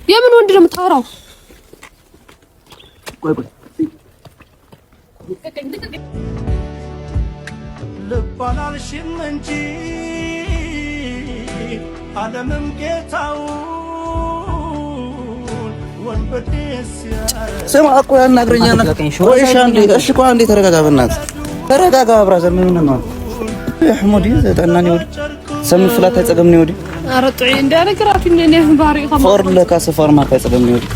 የምን ወንድ ነው የምታወራው? ቆይ ልባላልሽም እንጂ ዓለምም ጌታው ወንበዴስ ስማ እኮ ያናግረኛል። ቆይ እሺ ቆይ አንዴ ተረጋጋ፣ በእናትህ ተረጋጋ። ብራዘር ምን ነው አህመድ ዘጠናኒ ወዲ ሰምፍ ፍላት አይጸገምኒ ወዲ አረጥይ እንዳነገራቱ እኔ ባህሪ ከማ ፎር ለካ ሰፈር ማታ አይጸገምኒ ወዲ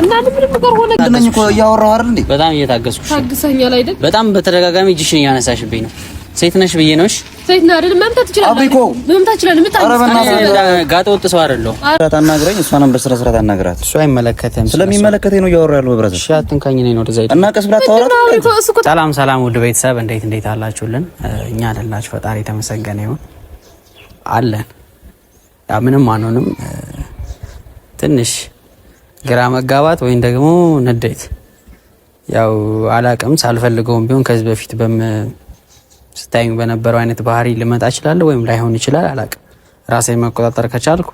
እና ምንም ነገር ሆነ እንደነኝ እኮ ያወራው አይደል እንዴ? በጣም እየታገስኩሽ ታግሰኛል አይደል? በጣም በተደጋጋሚ እጅሽን ያነሳሽብኝ ነው። ሴት ነሽ ብዬ ነውሽ። ሴት ነህ አይደል? መምታት ትችላለህ። አብሪኮ መምታት ትችላለህ። ጋጠ ወጥ ሰው አይደለሁ። አራት አናግረኝ። እሷንም በስራ ስራት አናግራት። እሷ አይመለከተም። ስለሚመለከተኝ ነው ያወራው ያለው ብራዘር። እሺ አትንካኝ ነኝ ነው ወደ ዘይት እና ቀስ ብላ ታወራት። ሰላም ሰላም፣ ውድ ቤተሰብ እንዴት አላችሁልን? እኛ አለላችሁ። ፈጣሪ ተመሰገነ ይሁን አለን። ያ ምንም አንሆንም። ትንሽ ግራ መጋባት ወይም ደግሞ ንዴት ያው አላቅም። ሳልፈልገውም ቢሆን ከዚህ በፊት ስታዩኝ በነበረው አይነት ባህሪ ልመጣ እችላለሁ ወይም ላይሆን ይችላል። አላቅም። ራሴን መቆጣጠር ከቻልኩ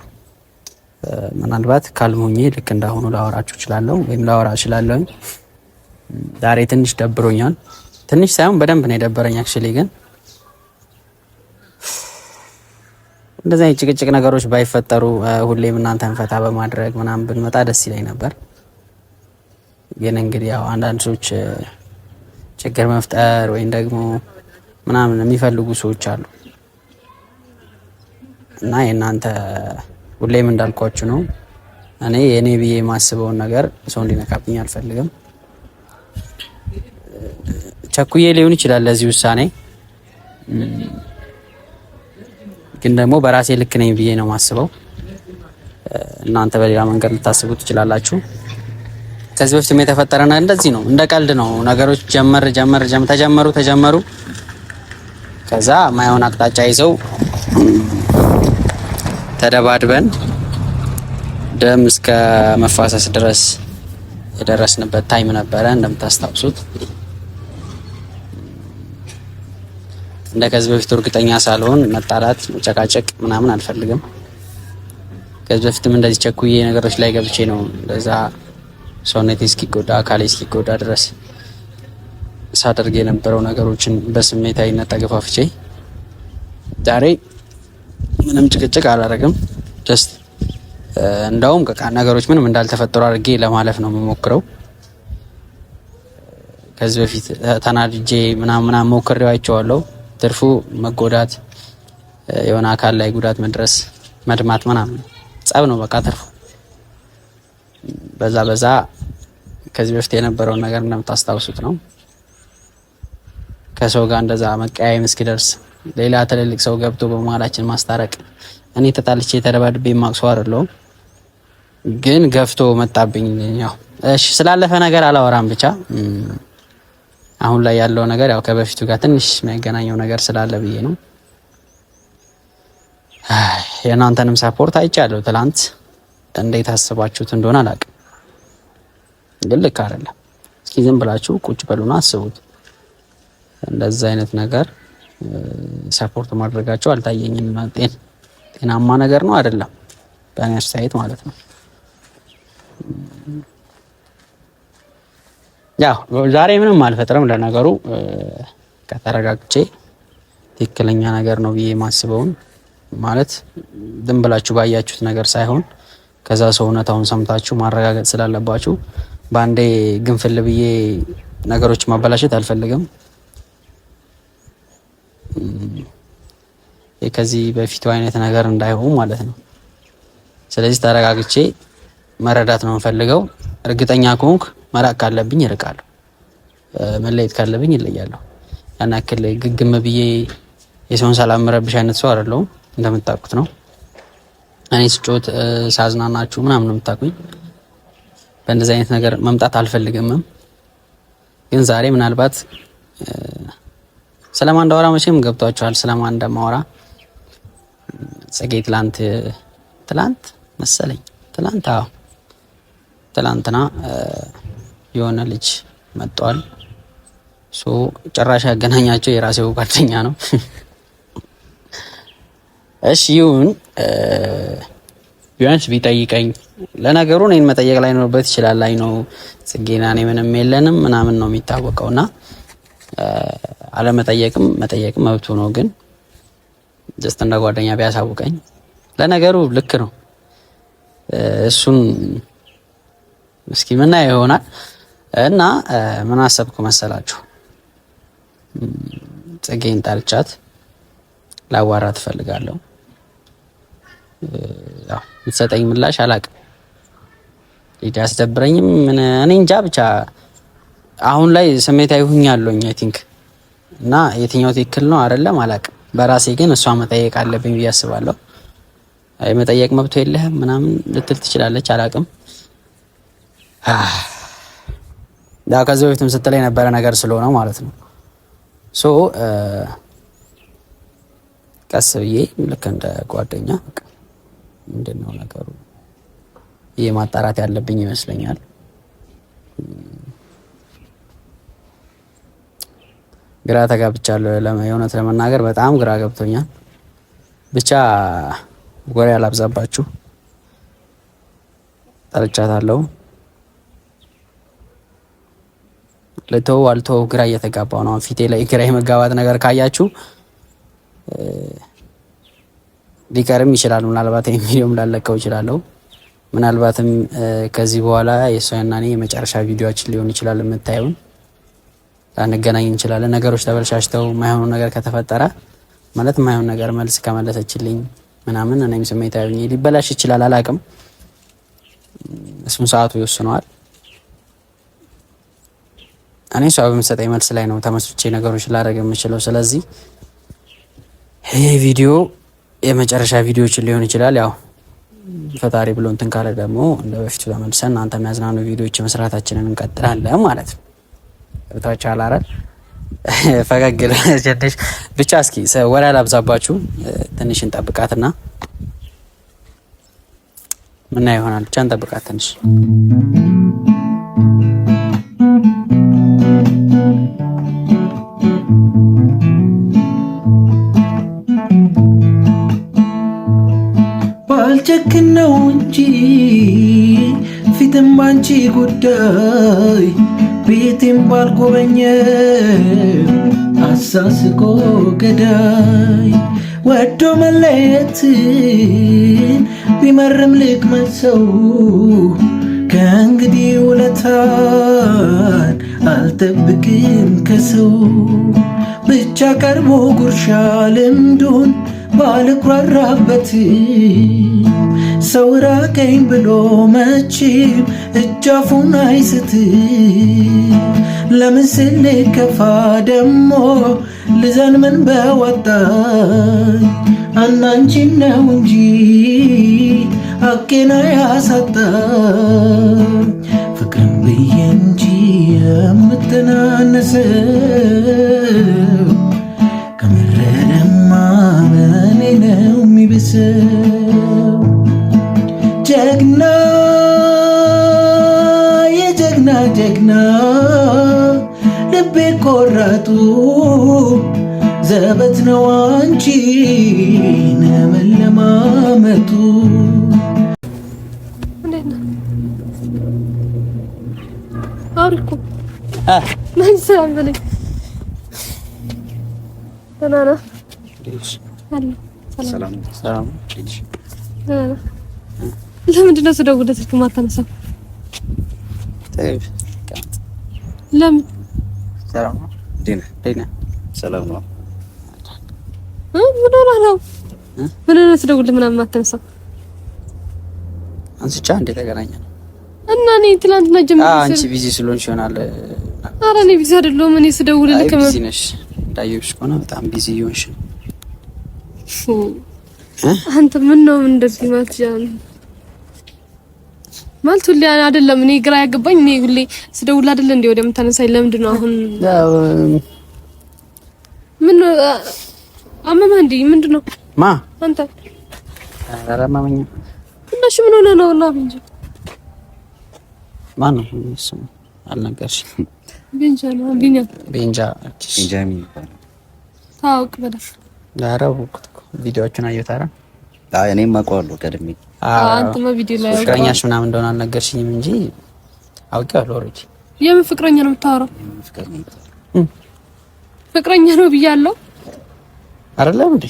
ምናልባት ካልሞኜ ልክ እንዳሁኑ ላወራችሁ እችላለሁ ወይም ላወራ እችላለሁ። ዛሬ ትንሽ ደብሮኛል። ትንሽ ሳይሆን በደንብ ነው የደበረኝ። አክቹሊ ግን እንደዚህ አይነት ጭቅጭቅ ነገሮች ባይፈጠሩ ሁሌም እናንተን ፈታ በማድረግ ምናምን ብንመጣ ደስ ይለኝ ነበር። ግን እንግዲህ ያው አንዳንድ ሰዎች ችግር መፍጠር ወይም ደግሞ ምናምን የሚፈልጉ ሰዎች አሉ እና የእናንተ ሁሌም እንዳልኳችሁ ነው። እኔ የኔ ብዬ የማስበውን ነገር ሰው እንዲነካብኝ አልፈልግም። ቸኩዬ ሊሆን ይችላል ለዚህ ውሳኔ፣ ግን ደግሞ በራሴ ልክ ነኝ ብዬ ነው የማስበው። እናንተ በሌላ መንገድ ልታስቡ ትችላላችሁ። ከዚህ በፊትም የተፈጠረ ነገር እንደዚህ ነው፣ እንደ ቀልድ ነው ነገሮች። ተጀመሩ ከዛ ማይሆን አቅጣጫ ይዘው ተደባድበን ደም እስከ መፋሰስ ድረስ የደረስንበት ታይም ነበረ እንደምታስታውሱት። እንደ ከዚህ በፊት እርግጠኛ ሳልሆን መጣላት፣ መጨቃጨቅ ምናምን አልፈልግም። ከዚህ በፊትም እንደዚህ ቸኩዬ ነገሮች ላይ ገብቼ ነው እንደዛ ሰውነቴ እስኪጎዳ አካሌ እስኪጎዳ ድረስ ሳደርግ የነበረው ነገሮችን በስሜታዊነት ተገፋፍቼ ዛሬ ምንም ጭቅጭቅ አላደርግም። ጀስት እንደውም ነገሮች ምንም እንዳልተፈጠሩ አድርጌ ለማለፍ ነው የምሞክረው። ከዚህ በፊት ተናድጄ ምናምን ሞክሬው አይቼዋለሁ። ትርፉ መጎዳት፣ የሆነ አካል ላይ ጉዳት መድረስ፣ መድማት ምናምን ጸብ ነው በቃ ትርፉ። በዛ ከዚህ በፊት የነበረውን ነገር እንደምታስታውሱት ነው። ከሰው ጋር እንደዛ መቀያየም እስኪደርስ ሌላ ትልልቅ ሰው ገብቶ በመሀላችን ማስታረቅ። እኔ ተጣልቼ ተደባድቤ ማቅሰው አይደለሁም፣ ግን ገፍቶ መጣብኝ። ያው እሺ ስላለፈ ነገር አላወራም። ብቻ አሁን ላይ ያለው ነገር ያው ከበፊቱ ጋር ትንሽ የሚያገናኘው ነገር ስላለ ብዬ ነው። የእናንተንም ሰፖርት አይቻለሁ ትላንት። እንዴት አስባችሁት እንደሆነ አላውቅም፣ ግን ልክ አይደለም። እስኪ ዝም ብላችሁ ቁጭ በሉና አስቡት። እንደዛ አይነት ነገር ሰፖርት ማድረጋቸው አልታየኝም። ጤናማ ነገር ነው አይደለም፣ በእኔ አስተያየት ማለት ነው። ያው ዛሬ ምንም አልፈጥረም። ለነገሩ ከተረጋግቼ ትክክለኛ ነገር ነው ብዬ ማስበውን ማለት ዝም ብላችሁ ባያችሁት ነገር ሳይሆን ከዛ ሰው እውነታውን ሰምታችሁ ማረጋገጥ ስላለባችሁ በአንዴ ግንፍል ብዬ ነገሮች ማበላሸት አልፈልግም። ከዚህ በፊቱ አይነት ነገር እንዳይሆን ማለት ነው። ስለዚህ ተረጋግቼ መረዳት ነው የምፈልገው። እርግጠኛ ከሆንኩ መራቅ ካለብኝ እርቃለሁ፣ መለየት ካለብኝ እለያለሁ። ያን ያክል ግግም ብዬ የሰውን ሰላም መረብሽ አይነት ሰው አይደለሁም፣ እንደምታውቁት ነው። እኔ ስጮት ሳዝናናችሁ ምናምን ነው የምታውቁኝ። በእንደዚህ አይነት ነገር መምጣት አልፈልግም። ግን ዛሬ ምናልባት ስለማን እንዳወራ መቼም ገብቷችኋል። ስለማን እንደማወራ ጽጌ ትላንት መሰለኝ ትላንትና የሆነ ልጅ መጥቷል። ጭራሽ ያገናኛቸው የራሴው ጓደኛ ነው። እሺ ይሁን። ቢያንስ ቢጠይቀኝ። ለነገሩ እኔን መጠየቅ ላይ ኖርበት ይችላል። ላይ ነው ጽጌና እኔ ምንም የለንም ምናምን ነው የሚታወቀውና አለመጠየቅም መጠየቅም መብቱ ነው። ግን ጀስት እንደ ጓደኛ ቢያሳውቀኝ። ለነገሩ ልክ ነው። እሱን እስኪ ምን ይሆናል እና ምን አሰብኩ መሰላችሁ? ጽጌን ጠርቻት ላዋራት እፈልጋለሁ። ያው የምትሰጠኝ ምላሽ አላውቅም። ያስደብረኝም ምን እኔ እንጃ ብቻ አሁን ላይ ስሜታዊ ሆኛለሁኝ አይ ቲንክ እና የትኛው ትክክል ነው አይደለም አላውቅም። በራሴ ግን እሷ መጠየቅ አለብኝ ብዬ አስባለሁ። የመጠየቅ መብቶ የለህም ምናምን ልትል ትችላለች፣ አላውቅም። ያው ከዚህ በፊትም ስትለኝ የነበረ ነገር ስለሆነ ማለት ነው። ሶ ቀስ ብዬ ልክ እንደ ጓደኛ ምንድነው ነገሩ ይሄ ማጣራት ያለብኝ ይመስለኛል። ግራ ተጋብቻለሁ። የእውነት ለመናገር በጣም ግራ ገብቶኛል። ብቻ ወሬ አላብዛባችሁ። ጠርቻታለሁ። ለተው አልተው ግራ እየተጋባው ነው። ፊቴ ላይ ግራ የመጋባት ነገር ካያችሁ ሊቀርም ይችላል። ምናልባት ቪዲዮም ላልለቀው ይችላልው። ምናልባትም ከዚህ በኋላ የሷና እኔ የመጨረሻ ቪዲዮአችን ሊሆን ይችላል። የምታዩን ላንገናኝ እንችላለን። ነገሮች ተበላሽተው ማይሆኑ ነገር ከተፈጠረ ማለት ማይሆን ነገር መልስ ከመለሰችልኝ ምናምን እኔም ስሜታዊ ነኝ ሊበላሽ ይችላል። አላቅም። እሱን ሰዓቱ ይወስነዋል። እኔ ሰው በምሰጠኝ መልስ ላይ ነው ተመስርቼ ነገሮች ላደርግ የምችለው። ስለዚህ ይሄ ቪዲዮ የመጨረሻ ቪዲዮችን ሊሆን ይችላል። ያው ፈጣሪ ብሎ እንትን ካለ ደግሞ እንደ በፊቱ ተመልሰን እናንተ የሚያዝናኑ ቪዲዮዎች መስራታችንን እንቀጥላለን ማለት ነው። ወጣቻ አላረል ፈገግ ለጀደሽ ብቻ እስኪ ወራ ላብዛባችሁ። ትንሽ እንጠብቃትና ምን ይሆናል ብቻ እንጠብቃት ትንሽ። ባልጨክን ነው እንጂ ፊትም ባንቺ ጉዳይ ቤቴም ባልጎበኘ አሳስቆ ገዳይ ወዶ መለየትን ቢመርም ልቅመሰው ከእንግዲህ ውለታን አልጠብቅም ከሰው ብቻ ቀርቦ ጉርሻ ልምዱን ባልኩራራበት ሰው ራቀኝ ብሎ መቼም እጃፉን አይስት ለምን ስልከፋ ደሞ ልዘን ምን በወጣኝ አናንቺን ነው እንጂ አቄና ያሳጣኝ ፍቅርን ብዬ እንጂ የምተናነሰው ከመረደማ በኔ ነው የሚብሰው። ጀግና የጀግና ጀግና ልቤ ቆራጡ ዘበት ነው አንቺን መለማመጡ። አውሪኩ ምን ሰምበለኝ ተናና ሰላም ሰላም። ለምንድን ነው ስደውልለት ስልክ ማታነሳው? ለምን? ሰላም ነው ዲና ሰላም ነው። ምን ሆነህ ነው? ምን ነው ስደውልለት ምናምን ማታነሳው? አንስቻ እንደ ተገናኘን እና እኔ ትላንትና ጀምሮ አንቺ ቢዚ ስለሆንሽ ይሆናል። ኧረ እኔ ቢዚ አይደለሁም። እኔ ስደውልልህ ቢዚ ነሽ እንዳየሁሽ ከሆነ በጣም ቢዚ ይሆንሽ ነው። አንተ ምን ነው እንደዚህ ማትጃን ማለት ሁሌ አይደለም። እኔ ግራ ያገባኝ እኔ ሁሌ ስደውል አይደለ እንዴ ወደ ምታነሳኝ ለምንድን ነው አሁን? ምን አመመህ እንዴ? ምንድን ነው ማ አንተ? ኧረ አመመኝ። እነሱ ምን ሆነ ነው እና ቢንጂ ማን ነው እሱ? አልነገርሽም? ቢንጃ ነው ቢንጃ ቤንጃሚን ይባላል። ታውቅ በደፍ ዳራው ቪዲዮዎቹን አየሁት። አረ እኔም አውቀዋለሁ ቀድሜ። አንተማ ቪዲዮ ላይ ፍቅረኛሽ ምናምን እንደሆነ አልነገርሽኝም እንጂ አውቄዋለሁ። ኦሬዲ የምን ፍቅረኛ ነው የምታወራው? ፍቅረኛ ነው ብያለሁ አይደለም እንዴ?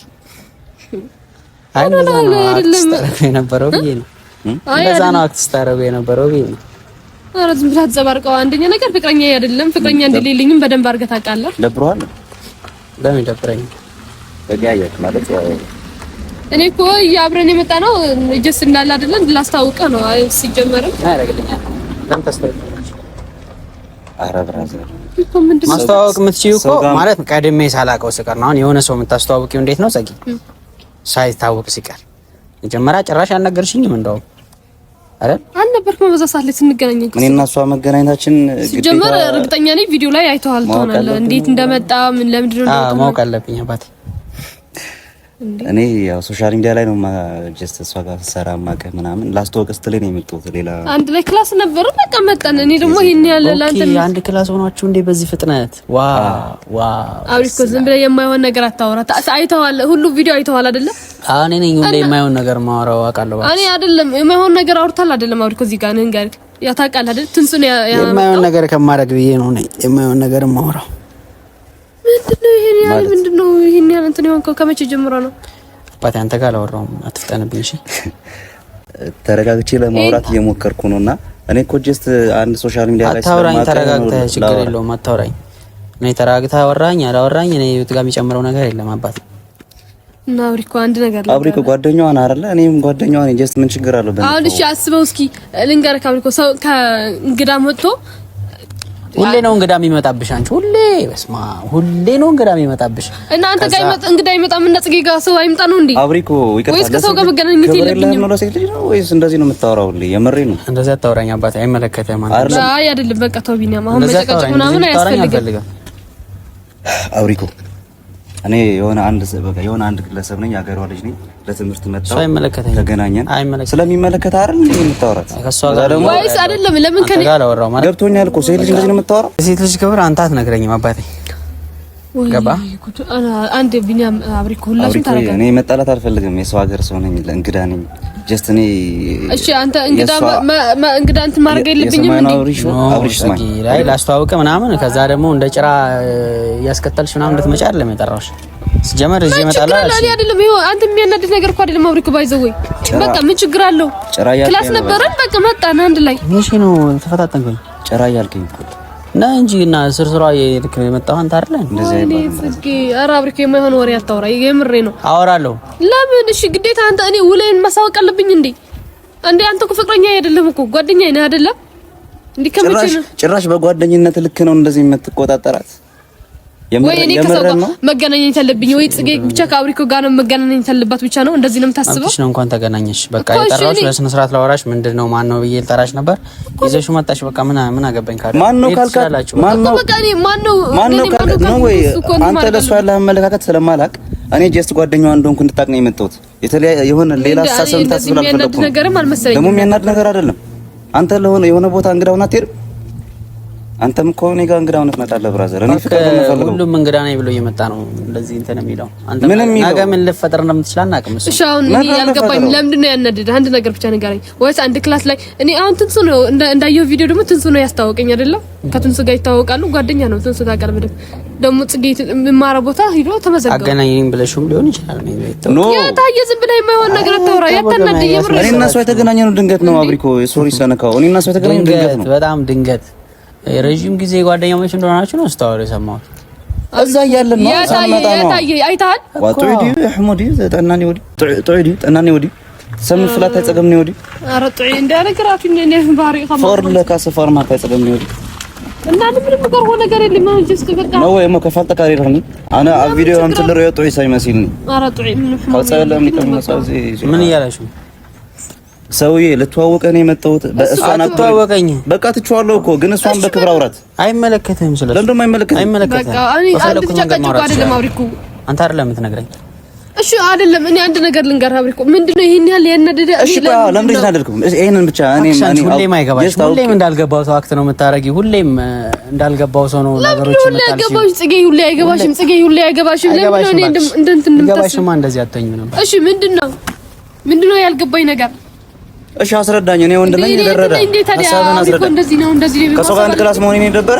አይደለም የነበረው ብዬ ነው። እንደዛ ነው አክት ስታረጉ የነበረው ብዬ ነው። ኧረ ዝም ብላ ተዘባርቀው። አንደኛ ነገር ፍቅረኛ አይደለም። ፍቅረኛ እንደሌለኝም በደንብ አድርገህ ታውቃለህ። ደብሮሃል? ለምን ይደብረኝ? በጋያት ማለት እኔ እኮ አብረን የመጣ ነው ጀስ እንዳለ አይደለም ላስታውቀህ ነው። ሲጀመርም አያረግልኛል። ለምን ታስተውቀኝ? ኧረ ብራዘር ማስተዋወቅ የምትችይው እኮ ማለት ቀድሜ ሳላውቀው ሲቀር ነው። አሁን የሆነ ሰው የምታስተዋውቂው እንዴት ነው ጸጊ? ሳይታወቅ ሲቀር መጀመሪያ ጭራሽ አልነገርሽኝም እንደው አይደል? አልነበርኩም በዛ ሰዓት ላይ ስንገናኝ። እኔ እና እሷ መገናኘታችን ሲጀመር እርግጠኛ ነኝ ቪዲዮ ላይ አይተዋል ትሆናለህ። እንዴት እንደመጣ ምን ለምንድን ነው ማወቅ አለብኝ አባቴ። እኔ ያው ሶሻል ሚዲያ ላይ ነው ጀስት እሷ ጋር ሰራ ማቀ ምናምን ላስተዋወቅ ስትለኝ ነው የመጣሁት። ሌላ አንድ ላይ ክላስ ነበር በቃ መጣን። እኔ ደግሞ ይሄን ያለ ላንተ አንድ ክላስ ሆናችሁ እንዴ በዚህ ፍጥነት? ዋው አውሪኮ ዝም ብለህ የማይሆን ነገር አታወራ። አይተዋል፣ ሁሉ ቪዲዮ አይተዋል አይደለ? እኔ ነኝ ሁሌ የማይሆን ነገር ማወራው አውቃለሁ። እኔ አይደለም የማይሆን ነገር አውርታል አይደለም? አውሪኮ እዚህ ጋር ነን ጋር ያ ታውቃለህ አይደል? ትንሱን የማይሆን ነገር ከማድረግ ብዬ ነው ነኝ የማይሆን ነገር ማወራው። ምንድነው ይሄን ያለ ምንድነው ይሄን ያለ እንትን የሆንከው ከመቼ ጀምሮ ነው? አባቴ አንተ ጋር አላወራሁም፣ አትፍጠንብኝ እሺ። ተረጋግቼ ለማውራት እየሞከርኩ ነውና እኔ እኮ ጀስት አንድ ሶሻል ሚዲያ ላይ አታውራኝ። ተረጋግተህ ችግር የለውም አታውራኝ። እኔ ተረጋግተህ አወራኝ አላወራኝ እኔ ጋር የሚጨምረው ነገር የለም አባቴ። እና አብሪኮ አንድ ነገር አብሪኮ ጓደኛዋ አይደለ? እኔም ጓደኛዋ ነኝ። ጀስት ምን ችግር አለው? አሁን እሺ አስበው እስኪ ልንገርህ። አብሪኮ ሰው ከእንግዳ መጥቶ ሁሌ ነው እንግዳ የሚመጣብሽ አንቺ ሁሌ በስማ ሁሌ ነው እንግዳ የሚመጣብሽ። እና አንተ ጋር እንግዳ ይመጣም እና ጽጌ ጋር ሰው አይምጣ ነው እንዴ? አብሪኮ ይቀርታል። ወይስ ከሰው ጋር መገናኘት የለብኝም ነው ሴት ልጅ ነው ወይስ እንደዚህ ነው የምታወራው? ሁሌ የምሬ ነው። እንደዚህ አታወራኝ አባቴ፣ አይመለከተም ማለት ነው። አይ አይደለም በቃ ተው ቢኒያም፣ አሁን መጨቃጨቅ ምናምን አያስፈልግም። አብሪኮ እኔ የሆነ አንድ ግለሰብ ነኝ፣ ያገሯ ልጅ ነኝ። ለትምህርት መጣሁ፣ ተገናኘን። ስለሚመለከት አይደል እንዴ የምታወራት? ወይስ አይደለም? ለምን ከኔ ጋር አወራው ማለት ገብቶኛል እኮ ሴት ልጅ እንደዚህ ነው የምታወራው። ሴት ልጅ ክብር አንተ አትነግረኝም አባቴ። ገባ አንድ ቢኒያም አብሪኮ ሁላችሁም ታረጋ። እኔ መጣላት አልፈልግም። የሰው ሀገር ሰው ነኝ፣ እንግዳ ነኝ። ጀስት እኔ እሺ አንተ እንግዳ እንትን ማድረግ የለብኝም እንዴ? አብሪሽ ስማኝ ላይ ላስተዋውቅ ምናምን ከዛ ደግሞ እንደ ጭራ ያስከተልሽ ምናምን እንድትመጪ አይደለም የጠራሁሽ። ሲጀመር እዚህ እመጣለሁ አለ አይደለም። ይሄ አንተ የሚያናድድ ነገር እኮ አይደለም አብሪኮ ባይዘው። በቃ ምን ችግር አለው? ክላስ ነበረን በቃ መጣን አንድ ላይ። እሺ ነው ተፈታተንኩኝ። ጭራ እያልከኝ እኮ እና እንጂ እና ስርስሯ የልክ ነው የመጣው አንተ አይደለ? እንደዚህ አይባልም። ፍስኪ ኧረ አብሪኮ የማይሆን ወሬ አታውራ። የምሬ ነው። አወራለሁ። ለምን? እሺ ግዴታ አንተ እኔ ውለህን ማሳወቅ አለብኝ እንዴ? አንተ እኮ ፍቅረኛ አይደለም እኮ ጓደኛዬ ነህ አይደለም? እንዴ ከመቼ ነው ጭራሽ በጓደኝነት ልክ ነው እንደዚህ የምትቆጣጠራት? ወይ እኔ ከሰው ጋር መገናኘት ያለብኝ ወይ ጽጌ ብቻ ከአብሪኮ ጋር ነው መገናኘት ያለባት ብቻ ነው? እንደዚህ ነው የምታስበው? አንቺ ነው እንኳን ተገናኘሽ በቃ የጠራሁሽ ለስነ ስርዓት ላወራሽ ምንድነው ማን ነው ብዬ ልጠራሽ ነበር። ይዘሽ መጣሽ በቃ ምን አገባኝ ካለ ማን ነው ካልካላችሁ ማን ነው በቃ እኔ ማን ነው ነው ወይ አንተ ለሷ ያለህ አመለካከት ስለማላቅ እኔ ጀስት ጓደኛዋ እንደሆንኩ እንድታቅ ነው የመጣሁት። የተለያየ የሆነ ሌላ አሳሰብ ታስብላልፈልኩ ደግሞ የሚያናድ ነገር አይደለም። አንተ ለሆነ የሆነ ቦታ እንግዳውና አትሄድም። አንተም እኮ እኔ ጋር እንግዳውን ትመጣለህ ብራዘር። እኔ ፍቅር ነው የምፈልገው። ሁሉም እንግዳ ነኝ ብሎ እየመጣ ነው እንደዚህ እንትን የሚለው። አንተ ነገ ምን ልፈጠር እንደምትችል አናውቅም። እሱ እሺ አሁን እኔ ያልገባኝ ለምንድን ነው ያናደደህ? አንድ ነገር ብቻ ንገረኝ። ወይስ አንድ ክላስ ላይ እኔ አሁን ትንሱ ነው እንዳየው ቪዲዮ ደግሞ ትንሱ ነው ያስታወቀኝ አይደለም? ከትንሱ ጋር ይታወቃሉ፣ ጓደኛ ነው ትንሱ ጋር ቀርበደ ደግሞ ጽጌ የማራ ቦታ ሂዶ ተመዘገበ። አገናኘኝ ብለሽም ሊሆን ይችላል ነው ያታየ ዝም ብለህ የማይሆን ነገር አታወራ። ያታናደ የምር እኔ እና እሷ የተገናኘነው ድንገት ነው አብሪኮ። ሶሪ ሰነካው። እኔ እና እሷ የተገናኘነው ድንገት ነው፣ በጣም ድንገት። ረጅም ጊዜ ጓደኛሞች እንደሆናችሁ ነው ስታወሩ የሰማሁት። እዛ እያለን ነው ሳመጣ ነው አይተሃል። ወጥዲ አህመዲ ጠናኒ ወዲ ሰምን ፍላት አይጸገምኒ ወዲ ኧረ ጥዒ እንዳነገራችሁ እኔ ባህሪ ከማ ፎር ለካ ሰፈር ማ አይጸገምኒ ወዲ እና ምንም ነገር ሆነ ነገር የለም። አሁን ጀስት በቃ ነው ወይ ከፋልተ ካሪርኒ አና ቪዲዮ አምጥል ነው ጥዒ ሳይመስልኒ ኧረ ጥዒ ወጸለም ሊቀመሳው ምን እያላችሁ ሰውዬ ልትዋወቀ ነው የመጣሁት። በእሷን አትዋወቀኝ በቃ ትችዋለሁ እኮ ግን እሷን በክብር አውራት። አይመለከትህም። ስለዚህ ለምን አይመለከትህም? በቃ እኔ አንድ ተጨቃጭቆ አይደለም አብሪኮ አንተ አይደለም የምትነግረኝ። እሺ አይደለም እኔ አንድ ነገር ልንገርህ አብሪኮ። ምንድነው ይሄን ያህል ያናደደ? እሺ ለምን ተናደድኩም? ይሄንን ብቻ ሁሌም አይገባሽ። ሁሌም እንዳልገባው ሰው አክት ነው የምታረጊው። ሁሌም እንዳልገባው ሰው ነው ነገሮች የምታልሺው። ሁሌ አይገባሽ ጽጌ፣ ሁሌ አይገባሽም ጽጌ፣ ሁሌ አይገባሽም። ለምን ነው እኔ እንደንትን እንደገባሽማ እንደዚህ አትተኝም ነበር። እሺ ምንድነው ያልገባኝ ነገር? እሺ አስረዳኝ። እኔ ወንድ ነኝ ደረዳ ሀሳብህን አስረዳኝ። እንደዚህ ነው ከሷ ጋር አንድ ክላስ መሆን የነበረ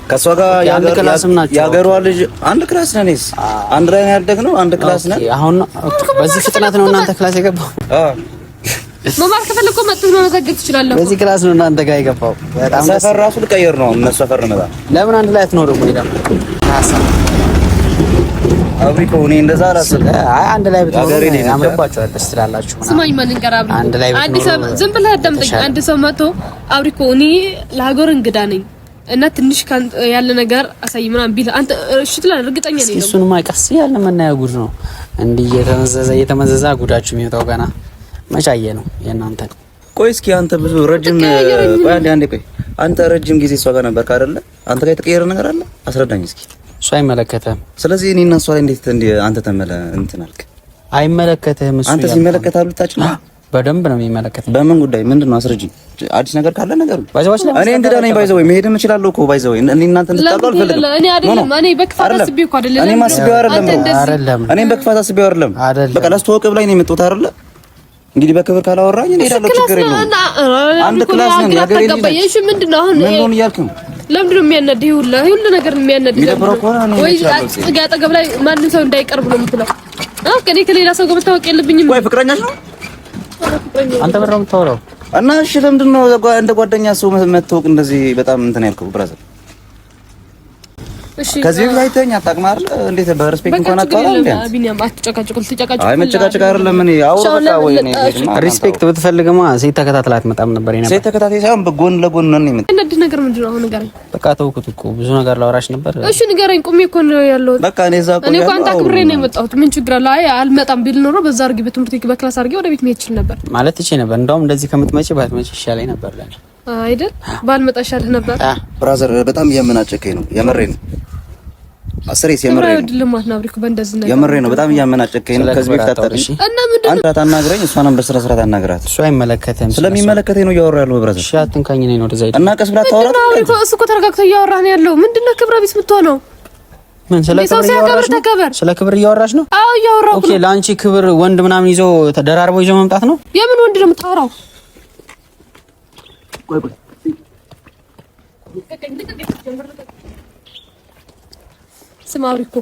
ከሷ ጋር ያገሯ ልጅ አንድ ክላስ ነንስ አንድ ላይ ያደግነው አንድ ክላስ ነን። አሁን በዚህ ፍጥነት ነው እናንተ ክላስ የገባው? መማር ከፈለኩ መጥተህ መዘገብ ትችላለህ። በዚህ ክላስ ነው እናንተ ጋር የገባው? በጣም ሰፈር ራሱ ልቀይር ነው እነሱ ሰፈር ነው። ለምን አንድ ላይ አትኖርም? ወይ ደግሞ አብሪኮ እኔ እንደዛ አላሰብኩም። አይ አንድ ላይ ብትኖሩ ያምርባችኋል፣ ደስ ትላላችሁ። ስማኝ ማን እንቀራብ አንድ ላይ አዲስ ዝም ብለህ አዳምጠኝ። አንድ ሰው መጥቶ አብሪኮ እኔ ለሀገር እንግዳ ነኝ እና ትንሽ ያለ ነገር አሳይ ምናምን ቢል አንተ እሺ ትላለህ? እርግጠኛ ነኝ ነው። እሱንማ ቀስ ያለ መናያ ጉድ ነው እንዲህ እየተመዘዘ ጉዳችሁ የሚወጣው ገና መቻየ ነው የእናንተ። ቆይ እስኪ አንተ ብዙ ረጅም ቆይ አንተ ረጅም ጊዜ እሷ ጋር ነበርክ አይደለ? አንተ ጋር የተቀየረ ነገር አለ? አስረዳኝ እስኪ። እሱ አይመለከተም። ስለዚህ እኔ እና እሷ ላይ እንዴት አንተ እንትን አልክ? አይመለከትም። እሱ አንተ ሲመለከታሉ ታችን በደንብ ነው የሚመለከተው። በምን ጉዳይ ምንድነው? አስረጅኝ። አዲስ ነገር ካለ ነገሩ እኔ እንግዳ ነኝ። ባይዘው መሄድም እችላለሁ እኮ ባይዘው እኔ እናንተ እንድታውቁ አልፈልግም። እኔ አይደለም እኔ በክፋት አስቤው እኮ አይደለም። እኔ ማስቤው አይደለም። እኔ በክፋት አስቤው አይደለም። በቃ ላስተዋወቅ ብላኝ ነው የመጣሁት አይደለ? እንግዲህ በክብር ካላወራኝ እኔ እሄዳለሁ። ችግር የለውም። አንድ ክላስ ነን። ያገሬ ልጅ እሺ ምንድነው አሁን ምን ሆነ እያልክ ነው? ለምንድነው የሚያነድህ? ሁሉ ነገር የሚያነድህ ወይ አጠገብ ላይ ማንም ሰው እንዳይቀርብ ነው የምትለው? እኔ ከሌላ ሰው ጋር መታወቅ የለብኝም ወይ? ፍቅረኛሽ ነው አንተ በራው የምታወራው እና እሺ፣ ለምንድን ነው እንደ ጓደኛ ሰው መተዋወቅ እንደዚህ በጣም እንትን ያልከው? ብራዘር እሺ፣ ከዚህ በፊት አይተኸኝ አታውቅም አይደል? እንዴት በሪስፔክት እንኳን አታወራም እንዴ? ቢኒያም አትጨቃጨቁ። አይ መጨቃጨቅ አይደለም። እኔ አውራ ወይ እኔ ሪስፔክት ብትፈልግማ ሴት ተከታትላ አትመጣም ነበር። ይሄ ነበር ሴት ተከታታይ ሳይሆን በጎን ለጎን ነው የምትመጣው። እንደ ነገር ምንድን ነው አሁን ንገረኝ። በቃ ተውኩት እኮ ብዙ ነገር ላወራሽ ነበር። እሺ ንገረኝ። ቁሚ እኮ ነው ያለው። በቃ እኔ እዛ እኮ እኔ እኮ አንተ አክብሬ ነው የመጣሁት። ምን ችግር አለ? አይ አልመጣም ቢል ኖሮ በዛ አድርጌ በትምህርት ቤት በክላስ አድርጌ ወደ ቤት መሄድ ይችል ነበር ማለት ትቼ ነበር። እንደውም እንደዚህ ከምትመጪ ባትመጪ ይሻለኝ ነበር ለኔ አይደል? ባልመጣ ይሻልህ ነበር። ብራዘር በጣም እያመናጨከኝ ነው። የምሬን ነው። አስሬስ የምሬ ነው። በጣም እያመናጨከኝ ነው። ከዚህ በፊት አጣጥሽ እና ምንድነው አንተ ታናግረኝ፣ እሷንም በስራ ስራት አናግራት። እሱ አይመለከተም። ስለሚመለከተኝ ነው እያወራ ያለው ብራዘር። እሺ አትንካኝ ነኝ ነው ወደዛ እና ቀስ ብላ ታወራ። እሱ እኮ ተረጋግቶ እያወራ ነው ያለው። ምንድነው ክብረ ቢስ የምትሆነው? ምን ስለ ክብር እያወራሽ ነው? አዎ እያወራሁ። ኦኬ ለአንቺ ክብር ወንድ ምናምን ይዞ ተደራርቦ ይዞ መምጣት ነው? የምን ወንድ ነው የምታወራው? ቆይ ስማውሪ እኮ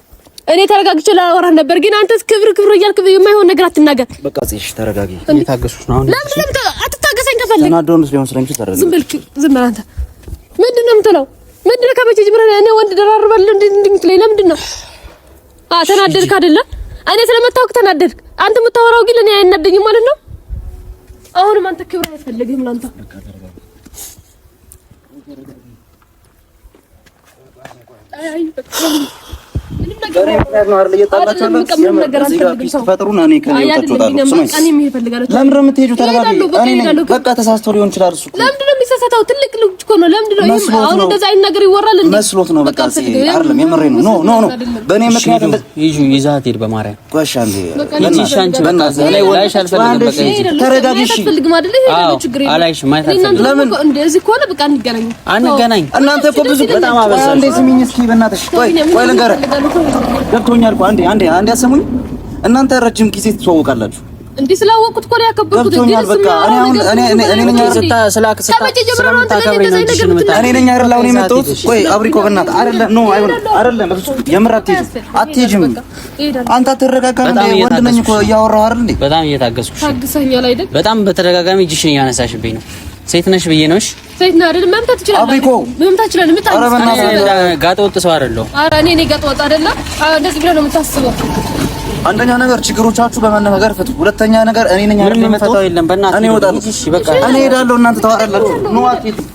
እኔ ተረጋግቼ ላወራህ ነበር፣ ግን አንተስ ክብር እያልክ የማይሆን ነገር አትናገር። በቃ እሺ ተረጋጊ። እየታገሱሽ ነው አሁን። ለምን አትታገሰኝ? ከፈለክ ተናዶንስ ሊሆን ስለሚችል ተረጋጊ። ዝም በል አንተ። ምንድነው የምትለው? ምንድነው ከመቼ ጀምረህ እኔ ወንድ ደራርባለሁ እንደምትለኝ ለምንድን ነው? ተናደድክ አይደለ? እኔ ስለመታወቅ ተናደድክ። አንተ የምታወራው ግን እኔ አይናደኝም ማለት ነው። አሁንም አንተ ክብር አይፈልግም ላንተ። አይ በቃ ምንም ነገር ነው አይደል? እየጣላችሁ ነው። ፈጥሩና እኔ ከኔውታችሁ ለምን ነው የምትሄጂው? ተረጋጊ። እኔ በቃ ተሳስቶ ሊሆን ይችላል። እሱ ለምንድን ነው የሚሳሳተው? ትልቅ ልጅ እኮ ነው። ለምንድን ነው አሁን እንደዛ አይነት ነገር ይወራል እንዴ? መስሎት ነው። በቃ አይደለም፣ የምሬ ነው። ኖ በእኔ ምክንያት ይዛት ሄድ በማርያም ቆሻ እንዴ ሻንቺ በእናትህ እኔ ወላይሽ አልፈልግም። በቃ ተረጋጊ። እሺ አልፈልግም አይደል? ይሄ ነው ችግር የለም። አላይሽ ማለት አልፈልግም። ለምን እንደዚህ ከሆነ በቃ አንገናኝ። እናንተ እኮ ብዙ በጣም አበዛችሁ። አንዴ ስሚኝ እስኪ በእናትሽ። ቆይ ልንገርህ። ገብቶኛል እኮ አንዴ አሰሙኝ። እናንተ ረጅም ጊዜ ትተዋወቃላችሁ እንዴ? ስላወቁት እኮ ነው ያከበርኩት። ገብቶኛል። በቃ እኔ ነኝ አይደል አሁን የመጣሁት። ቆይ አብሪኮ በእናትህ አይደለም። ኖ አይደለም። የምር አትሄጂም። አንተ አትረጋጋም እንዴ? ወንድ ነኝ እኮ እያወራሁ አይደል እንዴ? በጣም እየታገስኩሽ ታግሰኛል አይደል? በጣም በተደጋጋሚ እጅሽን እያነሳሽብኝ ነው። ሴት ነሽ ብዬ ነውሽ? ሴት ነህ አይደል? መምታት ትችላለህ። አብሪኮ መምታት ትችላለህ። ጋጠ ወጥ ሰው አይደለሁም። ኧረ እኔ ጋጠ ወጥ አይደለም። እንደዚህ ብለህ ነው የምታስበው። አንደኛ ነገር ችግሮቻችሁ በመነጋገር ፍቱ። ሁለተኛ ነገር እኔ ነኝ አይደል የመጣሁት። እኔ እወጣለሁ። እኔ እሄዳለሁ። እናንተ ታወራላችሁ። ኑ አትሄጂም።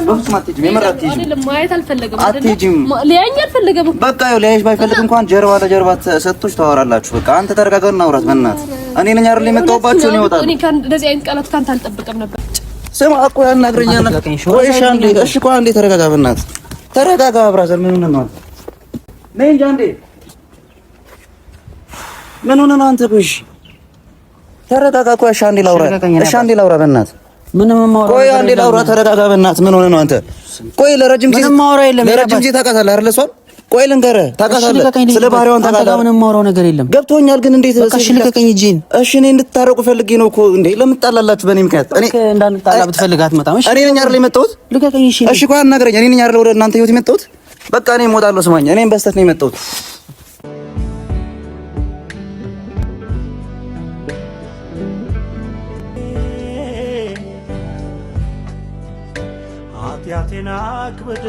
በፍጹም አትሄጂም። የምር አትሄጂም። አይደለም ማየት አልፈለገም። አትሄጂም። ሊያየኝ አልፈለገም። በቃ ያው ሊያየሽ ባይፈልግ እንኳን ጀርባ ለጀርባ ሰጥቶሽ ታወራላችሁ። በቃ አንተ ተረጋጋና አውራት። በእናትህ እኔ ነኝ አይደል የመጣሁባችሁ። እኔ እወጣለሁ። እኔ እንደዚህ አይነት ቃላት ካንተ አልጠብቅም ነበር። ስማ እኮ ያናግረኛል። ቆይ እሺ አንዴ፣ እሺ ቆይ አንዴ ተረጋጋ። በእናትህ ተረጋጋ። ብራዘር ምን ሆነህ ነው? ነይ እንጂ አንዴ። ምን ሆነህ ነው አንተ? ቆይ እሺ ተረጋጋ። ቆይ እሺ አንዴ ላውራ። እሺ አንዴ ላውራ በእናትህ። ምንም ማውራ። ቆይ አንዴ ላውራ። ተረጋጋ በእናትህ። ምን ሆነህ ነው አንተ? ቆይ ለረጅም ጊዜ ምንም ማውራ የለም። ለረጅም ጊዜ ታውቃታለህ አይደል? እሷን ቆይ ልንገርህ፣ ታውቃታለህ፣ ስለ ባህሪዋን ታውቃለህ። ምንም የማወራው ነገር የለም። ገብቶኛል፣ ግን እንዴት እሺ ልቀቀኝ እጄን። እሺ እኔ እንድታረቁ ፈልጌ ነው እኮ እንዴ። ለምን ትጣላላችሁ በእኔ ምክንያት? እኔ እንዳንጣላ ብትፈልግ አትመጣም። እሺ እኔ ነኝ አይደል የመጣሁት? ልቀቀኝ። እሺ እሺ ቆይ አናግረኝ። እኔ ነኝ አይደል ወደ እናንተ ህይወት የመጣሁት? በቃ እኔ እሞታለሁ። ስማኝ፣ እኔም በስተት ነው የመጣሁት። ኃጢአቴን አክብደሽ